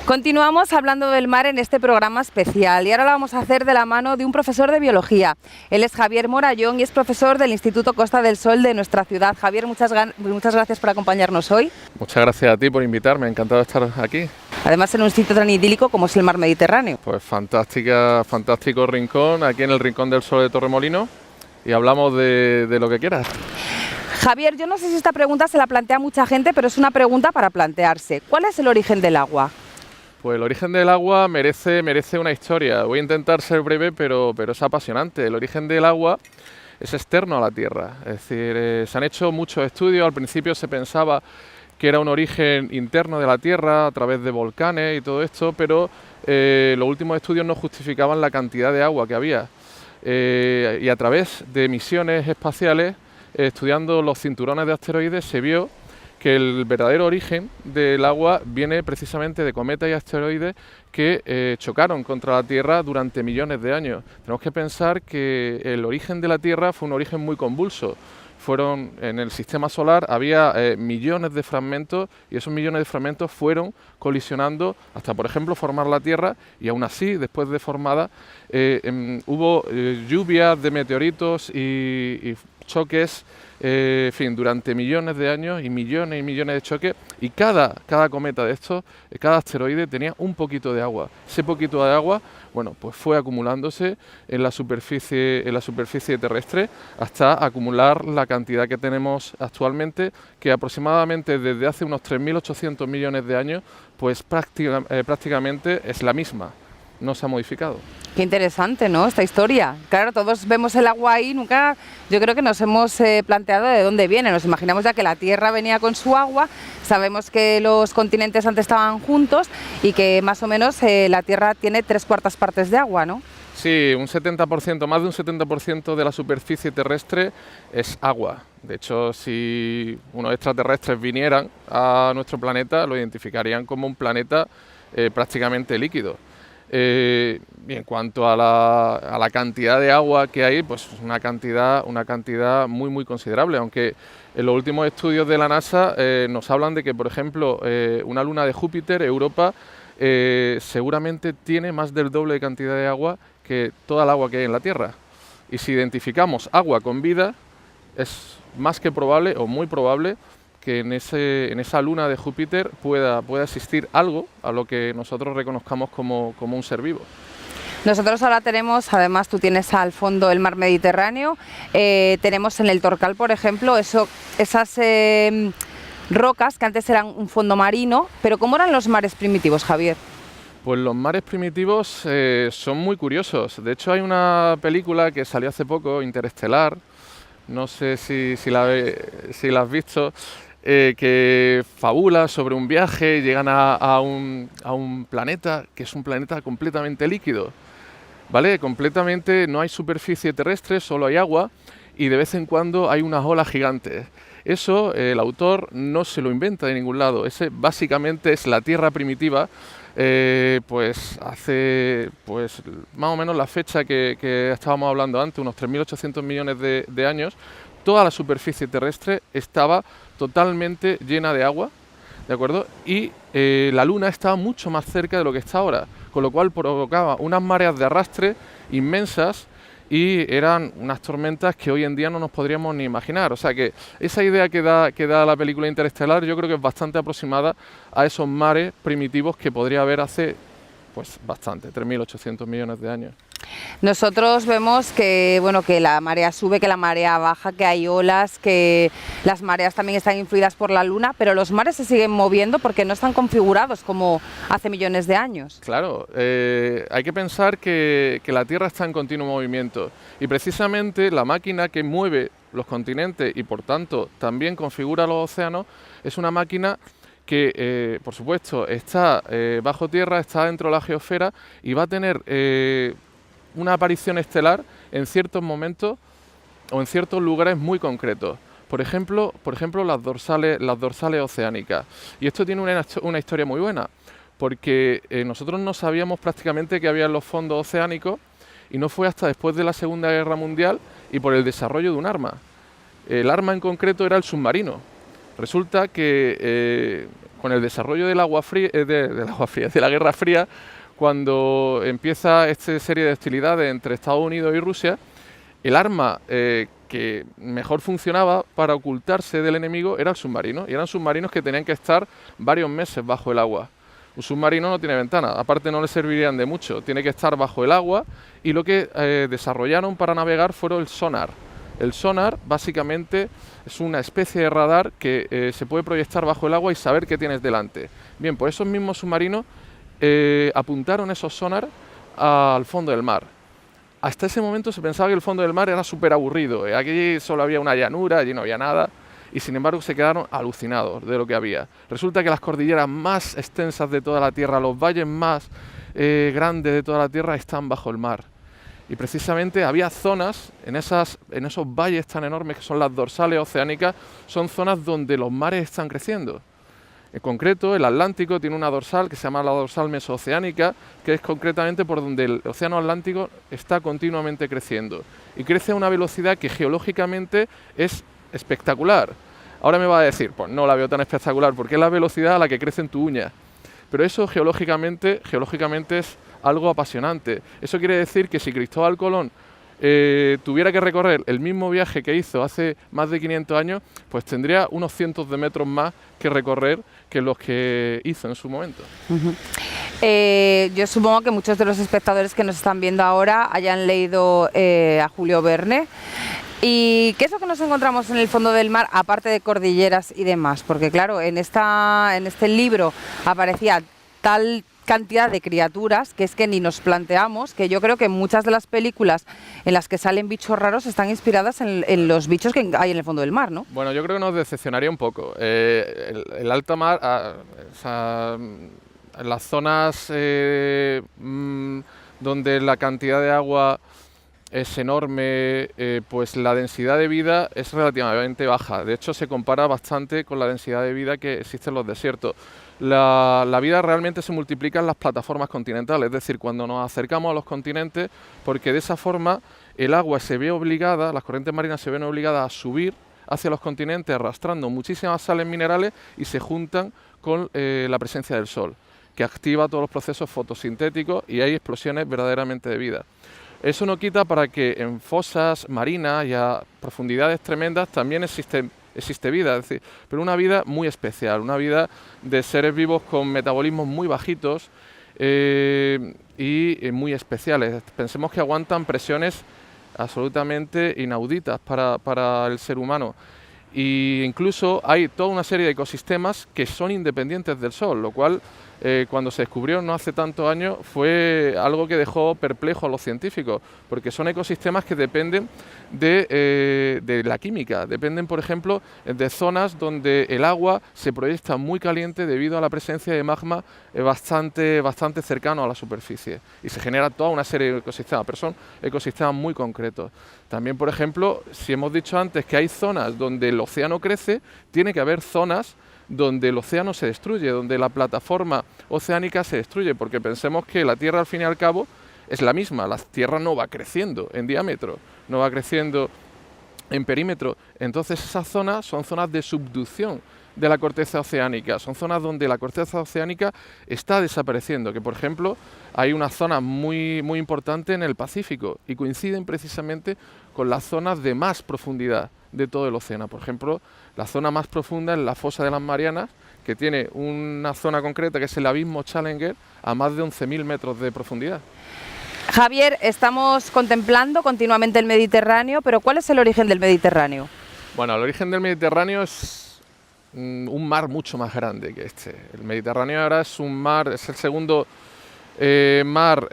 Continuamos hablando del mar en este programa especial y ahora lo vamos a hacer de la mano de un profesor de biología. Él es Javier Morayón y es profesor del Instituto Costa del Sol de nuestra ciudad. Javier, muchas gracias por acompañarnos hoy. Muchas gracias a ti por invitarme, encantado de estar aquí. Además en un sitio tan idílico como es el mar Mediterráneo. Pues fantástico rincón, aquí en el Rincón del Sol de Torremolinos, y hablamos de lo que quieras. Javier, yo no sé si esta pregunta se la plantea mucha gente, pero es una pregunta para plantearse. ¿Cuál es el origen del agua? Pues el origen del agua merece una historia. Voy a intentar ser breve, pero es apasionante. El origen del agua es externo a la Tierra. Es decir, se han hecho muchos estudios. Al principio se pensaba que era un origen interno de la Tierra a través de volcanes y todo esto, pero los últimos estudios no justificaban la cantidad de agua que había. Y a través de misiones espaciales, estudiando los cinturones de asteroides, se vio que el verdadero origen del agua viene precisamente de cometas y asteroides que chocaron contra la Tierra durante millones de años. Tenemos que pensar que el origen de la Tierra fue un origen muy convulso. En el sistema solar había millones de fragmentos y esos millones de fragmentos fueron colisionando hasta, por ejemplo, formar la Tierra, y aún así, después de formada, hubo lluvias de meteoritos y choques, en fin, durante millones de años y millones de choques, y cada cometa de estos, cada asteroide tenía un poquito de agua. Ese poquito de agua, bueno, pues fue acumulándose en la superficie terrestre hasta acumular la cantidad que tenemos actualmente, que aproximadamente desde hace unos 3.800 millones de años, pues prácticamente es la misma. No se ha modificado. Qué interesante, ¿no?, esta historia. Claro, todos vemos el agua ahí, nunca, yo creo que nos hemos planteado de dónde viene. Nos imaginamos ya que la Tierra venía con su agua, sabemos que los continentes antes estaban juntos y que más o menos la Tierra tiene 3/4 partes de agua, ¿no? Sí, un 70%, más de un 70% de la superficie terrestre es agua. De hecho, si unos extraterrestres vinieran a nuestro planeta, lo identificarían como un planeta prácticamente líquido. Y en cuanto a la cantidad de agua que hay, pues una cantidad muy considerable, aunque en los últimos estudios de la NASA nos hablan de que, por ejemplo, una luna de Júpiter, Europa, seguramente tiene más del doble de cantidad de agua que toda el agua que hay en la Tierra. Y si identificamos agua con vida, es más que probable o muy probable que en esa luna de Júpiter pueda existir algo a lo que nosotros reconozcamos como un ser vivo. Nosotros ahora tenemos, además tú tienes al fondo el mar Mediterráneo, tenemos en el Torcal, por ejemplo, esas rocas que antes eran un fondo marino, pero ¿cómo eran los mares primitivos, Javier? Pues los mares primitivos son muy curiosos. De hecho, hay una película que salió hace poco, Interestelar, no sé si la has visto, que fabula sobre un viaje, llegan a un planeta que es un planeta completamente líquido, ¿vale? Completamente, no hay superficie terrestre, solo hay agua, y de vez en cuando hay unas olas gigantes. Eso el autor no se lo inventa de ningún lado. Ese básicamente es la Tierra primitiva, pues hace más o menos la fecha que estábamos hablando antes, unos 3.800 millones de años. Toda la superficie terrestre estaba totalmente llena de agua, ¿de acuerdo? Y la Luna estaba mucho más cerca de lo que está ahora, con lo cual provocaba unas mareas de arrastre inmensas y eran unas tormentas que hoy en día no nos podríamos ni imaginar. O sea que esa idea que da la película Interestelar, yo creo que es bastante aproximada a esos mares primitivos que podría haber hace pues bastante, 3.800 millones de años. Nosotros vemos que, bueno, que la marea sube, que la marea baja, que hay olas, que las mareas también están influidas por la Luna, pero los mares se siguen moviendo porque no están configurados como hace millones de años. Claro, hay que pensar que la Tierra está en continuo movimiento y precisamente la máquina que mueve los continentes y por tanto también configura los océanos es una máquina que, por supuesto, está bajo tierra, está dentro de la geosfera y va a tener una aparición estelar en ciertos momentos o en ciertos lugares muy concretos. Por ejemplo, las dorsales oceánicas. Y esto tiene una historia muy buena, porque nosotros no sabíamos prácticamente que había en los fondos oceánicos y no fue hasta después de la Segunda Guerra Mundial y por el desarrollo de un arma. El arma en concreto era el submarino. Resulta que con el desarrollo del agua fría, de la Guerra Fría, cuando empieza esta serie de hostilidades entre Estados Unidos y Rusia, el arma que mejor funcionaba para ocultarse del enemigo era el submarino, y eran submarinos que tenían que estar varios meses bajo el agua. Un submarino no tiene ventana, aparte no le servirían de mucho, tiene que estar bajo el agua, y lo que desarrollaron para navegar fueron el sonar. El sonar básicamente es una especie de radar que se puede proyectar bajo el agua y saber qué tienes delante. Bien, pues esos mismos submarinos apuntaron esos sonar al fondo del mar. Hasta ese momento se pensaba que el fondo del mar era súper aburrido, aquí solo había una llanura, allí no había nada, y sin embargo se quedaron alucinados de lo que había. Resulta que las cordilleras más extensas de toda la Tierra, los valles más grandes de toda la Tierra están bajo el mar. Y precisamente había zonas en esos valles tan enormes que son las dorsales oceánicas, son zonas donde los mares están creciendo. En concreto, el Atlántico tiene una dorsal que se llama la dorsal mesooceánica, que es concretamente por donde el océano Atlántico está continuamente creciendo. Y crece a una velocidad que geológicamente es espectacular. Ahora me va a decir, pues no la veo tan espectacular, porque es la velocidad a la que crece en tu uña. Pero eso geológicamente es algo apasionante. Eso quiere decir que si Cristóbal Colón tuviera que recorrer el mismo viaje que hizo hace más de 500 años, pues tendría unos cientos de metros más que recorrer que los que hizo en su momento. Yo supongo que muchos de los espectadores que nos están viendo ahora hayan leído a Julio Verne. ¿Y qué es lo que nos encontramos en el fondo del mar, aparte de cordilleras y demás? Porque claro, en este libro aparecía tal cantidad de criaturas que es que ni nos planteamos, que yo creo que muchas de las películas en las que salen bichos raros están inspiradas en los bichos que hay en el fondo del mar, ¿no? Bueno, yo creo que nos decepcionaría un poco. El alta mar, en las zonas donde la cantidad de agua es enorme, pues la densidad de vida es relativamente baja. De hecho, se compara bastante con la densidad de vida que existe en los desiertos. La vida realmente se multiplica en las plataformas continentales, es decir, cuando nos acercamos a los continentes, porque de esa forma el agua se ve obligada, las corrientes marinas se ven obligadas a subir hacia los continentes arrastrando muchísimas sales minerales y se juntan con la presencia del sol, que activa todos los procesos fotosintéticos y hay explosiones verdaderamente de vida. Eso no quita para que en fosas marinas y a profundidades tremendas también existe vida, es decir, pero una vida muy especial, una vida de seres vivos con metabolismos muy bajitos y muy especiales. Pensemos que aguantan presiones absolutamente inauditas para el ser humano. E incluso hay toda una serie de ecosistemas que son independientes del Sol, lo cual cuando se descubrió no hace tantos años fue algo que dejó perplejo a los científicos, porque son ecosistemas que dependen de la química, dependen por ejemplo de zonas donde el agua se proyecta muy caliente debido a la presencia de magma bastante cercano a la superficie y se genera toda una serie de ecosistemas, pero son ecosistemas muy concretos. También por ejemplo, si hemos dicho antes que hay zonas donde el océano crece, tiene que haber zonas donde el océano se destruye, donde la plataforma oceánica se destruye, porque pensemos que la Tierra al fin y al cabo es la misma, la Tierra no va creciendo en diámetro, no va creciendo en perímetro, entonces esas zonas son zonas de subducción de la corteza oceánica, son zonas donde la corteza oceánica está desapareciendo, que por ejemplo hay una zona muy importante en el Pacífico y coinciden precisamente con las zonas de más profundidad de todo el océano. Por ejemplo, la zona más profunda es la fosa de las Marianas, que tiene una zona concreta que es el abismo Challenger a más de 11.000 metros de profundidad. Javier, estamos contemplando continuamente el Mediterráneo, pero ¿cuál es el origen del Mediterráneo? Bueno, el origen del Mediterráneo es un mar mucho más grande que este. El Mediterráneo ahora es el segundo mar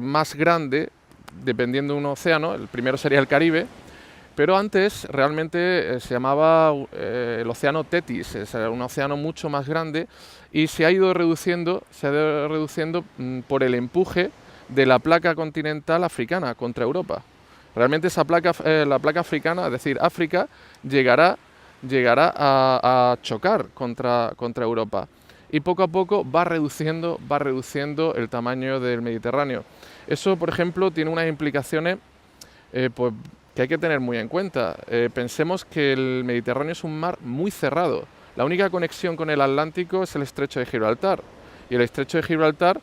más grande, dependiendo de un océano. El primero sería el Caribe, pero antes realmente se llamaba el océano Tetis, es un océano mucho más grande y se ha ido reduciendo por el empuje de la placa continental africana contra Europa. Realmente esa placa, la placa africana, es decir, África, llegará a chocar contra Europa y poco a poco va reduciendo el tamaño del Mediterráneo. Eso, por ejemplo, tiene unas implicaciones pues que hay que tener muy en cuenta. Pensemos que el Mediterráneo es un mar muy cerrado. La única conexión con el Atlántico es el estrecho de Gibraltar. Y el estrecho de Gibraltar,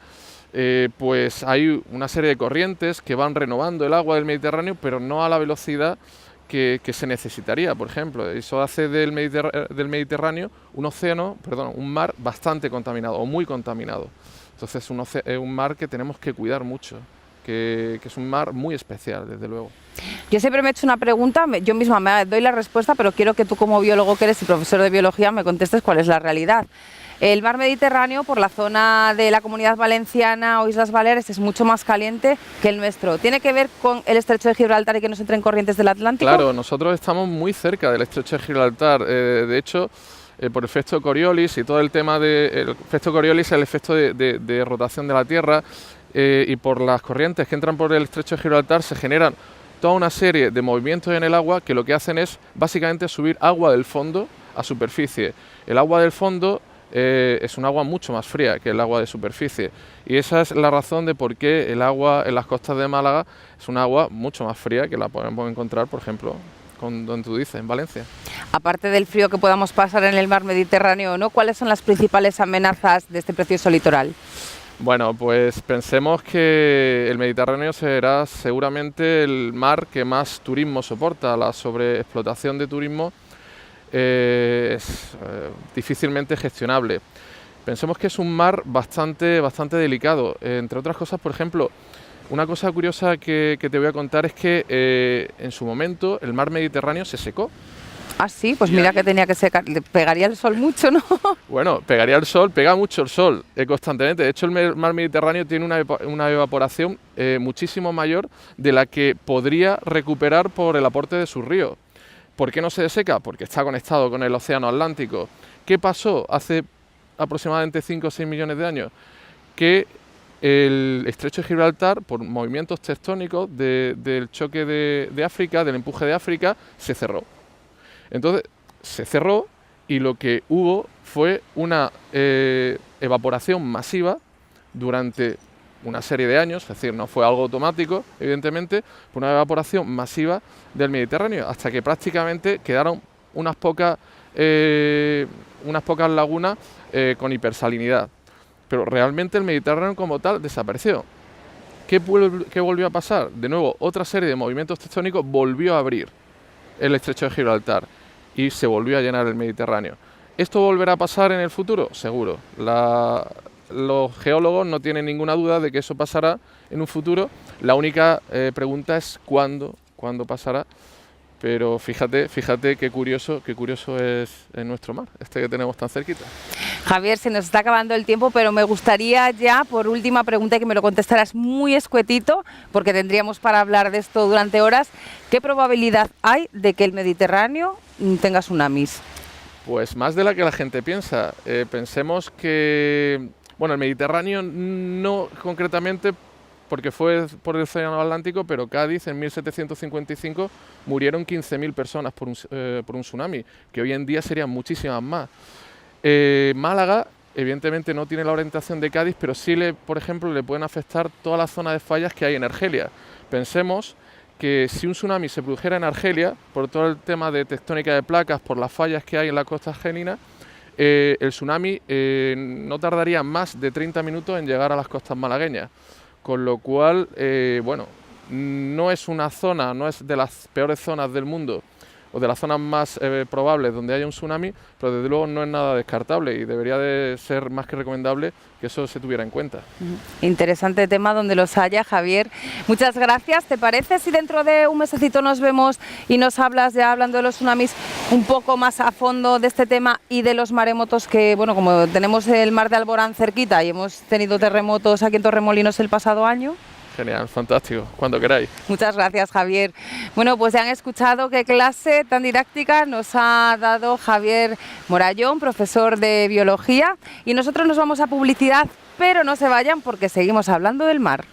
pues hay una serie de corrientes que van renovando el agua del Mediterráneo, pero no a la velocidad que se necesitaría, por ejemplo. Eso hace del Mediterráneo un mar bastante contaminado o muy contaminado. Entonces es un mar que tenemos que cuidar mucho, que es un mar muy especial, desde luego. Yo siempre me he hecho una pregunta, yo misma me doy la respuesta, pero quiero que tú, como biólogo que eres y profesor de biología, me contestes cuál es la realidad. El mar Mediterráneo, por la zona de la Comunidad Valenciana o Islas Baleares, es mucho más caliente que el nuestro. ¿Tiene que ver con el estrecho de Gibraltar y que nos entren corrientes del Atlántico? Claro, nosotros estamos muy cerca del estrecho de Gibraltar. De hecho, por el efecto Coriolis y todo el tema del efecto Coriolis, el efecto de rotación de la Tierra, y por las corrientes que entran por el estrecho de Gibraltar, se generan toda una serie de movimientos en el agua que lo que hacen es básicamente subir agua del fondo a superficie. El agua del fondo es un agua mucho más fría que el agua de superficie, y esa es la razón de por qué el agua en las costas de Málaga es un agua mucho más fría que la podemos encontrar, por ejemplo, donde tú dices, en Valencia. Aparte del frío que podamos pasar en el mar Mediterráneo, ¿no? ¿Cuáles son las principales amenazas de este precioso litoral? Bueno, pues pensemos que el Mediterráneo será seguramente el mar que más turismo soporta. La sobreexplotación de turismo es difícilmente gestionable. Pensemos que es un mar bastante delicado. Entre otras cosas, por ejemplo, una cosa curiosa que te voy a contar es que en su momento el mar Mediterráneo se secó. Ah, sí, pues mira que tenía que secar, le pegaría el sol mucho, ¿no? Bueno, pegaría el sol, pega mucho el sol constantemente. De hecho, el mar Mediterráneo tiene una evaporación muchísimo mayor de la que podría recuperar por el aporte de sus ríos. ¿Por qué no se deseca? Porque está conectado con el océano Atlántico. ¿Qué pasó hace aproximadamente 5 o 6 millones de años? Que el estrecho de Gibraltar, por movimientos tectónicos del choque de África, del empuje de África, se cerró. Entonces se cerró y lo que hubo fue una evaporación masiva durante una serie de años, es decir, no fue algo automático, evidentemente, fue una evaporación masiva del Mediterráneo, hasta que prácticamente quedaron unas pocas lagunas con hipersalinidad. Pero realmente el Mediterráneo como tal desapareció. ¿Qué volvió a pasar? De nuevo, otra serie de movimientos tectónicos volvió a abrir el estrecho de Gibraltar y se volvió a llenar el Mediterráneo. ¿Esto volverá a pasar en el futuro? Seguro. Los geólogos no tienen ninguna duda de que eso pasará en un futuro. La única pregunta es cuándo pasará. Pero fíjate qué curioso es nuestro mar, este que tenemos tan cerquita. Javier, se nos está acabando el tiempo, pero me gustaría ya, por última pregunta, que me lo contestaras muy escuetito, porque tendríamos para hablar de esto durante horas. ¿Qué probabilidad hay de que el Mediterráneo tenga tsunamis? Pues más de la que la gente piensa. Pensemos que, bueno, el Mediterráneo no concretamente, porque fue por el océano Atlántico, pero Cádiz en 1755 murieron 15.000 personas por un tsunami, que hoy en día serían muchísimas más. Málaga, evidentemente, no tiene la orientación de Cádiz, pero sí, por ejemplo, le pueden afectar toda la zona de fallas que hay en Argelia. Pensemos que si un tsunami se produjera en Argelia, por todo el tema de tectónica de placas, por las fallas que hay en la costa argelina, el tsunami no tardaría más de 30 minutos en llegar a las costas malagueñas. Con lo cual, bueno, no es una zona, no es de las peores zonas del mundo o de las zonas más probables donde haya un tsunami, pero desde luego no es nada descartable y debería de ser más que recomendable que eso se tuviera en cuenta. Interesante tema donde los haya, Javier. Muchas gracias. ¿Te parece si dentro de un mesecito nos vemos y nos hablas, ya hablando de los tsunamis, un poco más a fondo de este tema y de los maremotos que, bueno, como tenemos el mar de Alborán cerquita y hemos tenido terremotos aquí en Torremolinos el pasado año? Genial, fantástico, cuando queráis. Muchas gracias, Javier. Bueno, pues ya han escuchado qué clase tan didáctica nos ha dado Javier Morayón, profesor de biología, y nosotros nos vamos a publicidad, pero no se vayan porque seguimos hablando del mar.